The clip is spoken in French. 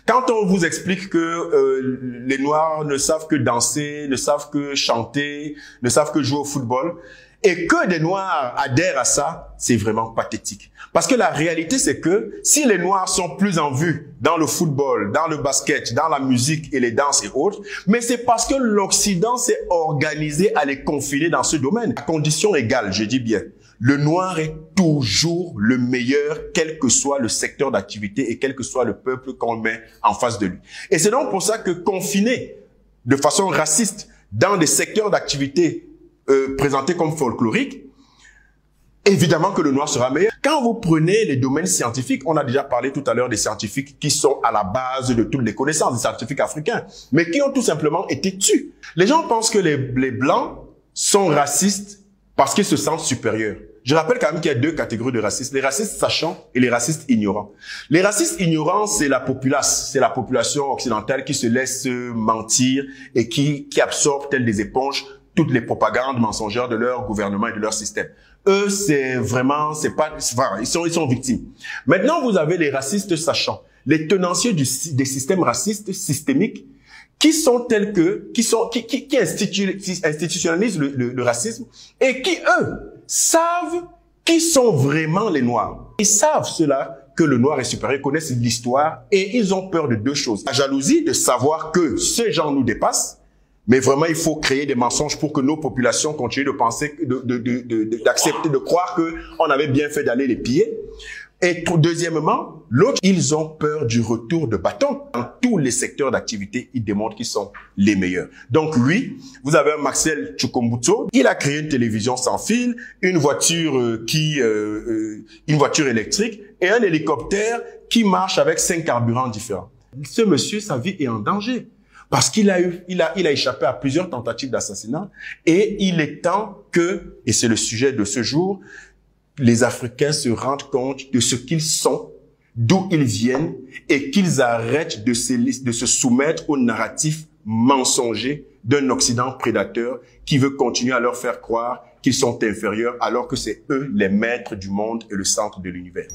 Quand on vous explique que les Noirs ne savent que danser, ne savent que chanter, ne savent que jouer au football, et que des Noirs adhèrent à ça, c'est vraiment pathétique. Parce que la réalité, c'est que si les Noirs sont plus en vue dans le football, dans le basket, dans la musique et les danses et autres, mais c'est parce que l'Occident s'est organisé à les confiner dans ce domaine. À condition égale, je dis bien, le Noir est toujours le meilleur, quel que soit le secteur d'activité et quel que soit le peuple qu'on met en face de lui. Et c'est donc pour ça que confiner de façon raciste dans des secteurs d'activité présenté comme folklorique, évidemment que le noir sera meilleur. Quand vous prenez les domaines scientifiques, on a déjà parlé tout à l'heure des scientifiques qui sont à la base de toutes les connaissances, des scientifiques africains, mais qui ont tout simplement été tués. Les gens pensent que les Blancs sont racistes parce qu'ils se sentent supérieurs. Je rappelle quand même qu'il y a deux catégories de racistes, les racistes sachants et les racistes ignorants. Les racistes ignorants, c'est la populace, c'est la population occidentale qui se laisse mentir et qui absorbe telles des éponges toutes les propagandes mensongères de leur gouvernement et de leur système. Eux, c'est vraiment, ils sont victimes. Maintenant, vous avez les racistes sachants, les tenanciers des systèmes racistes systémiques, qui sont tels que, qui institutionnalisent le racisme et qui, eux, savent qui sont vraiment les Noirs. Ils savent cela, que le Noir est supérieur, connaissent l'histoire et ils ont peur de deux choses. La jalousie de savoir que ces gens nous dépassent. Mais vraiment, il faut créer des mensonges pour que nos populations continuent de penser, d'accepter, de croire qu'on avait bien fait d'aller les piller. Et deuxièmement, l'autre, ils ont peur du retour de bâton. Dans tous les secteurs d'activité, ils démontrent qu'ils sont les meilleurs. Donc lui, vous avez un Maxel Chukwumbuto, il a créé une télévision sans fil, une voiture une voiture électrique et un hélicoptère qui marche avec 5 carburants différents. Ce monsieur, sa vie est en danger. Parce qu'il a échappé à plusieurs tentatives d'assassinat et il est temps que, et c'est le sujet de ce jour, les Africains se rendent compte de ce qu'ils sont, d'où ils viennent et qu'ils arrêtent de se soumettre au narratif mensonger d'un Occident prédateur qui veut continuer à leur faire croire qu'ils sont inférieurs alors que c'est eux les maîtres du monde et le centre de l'univers.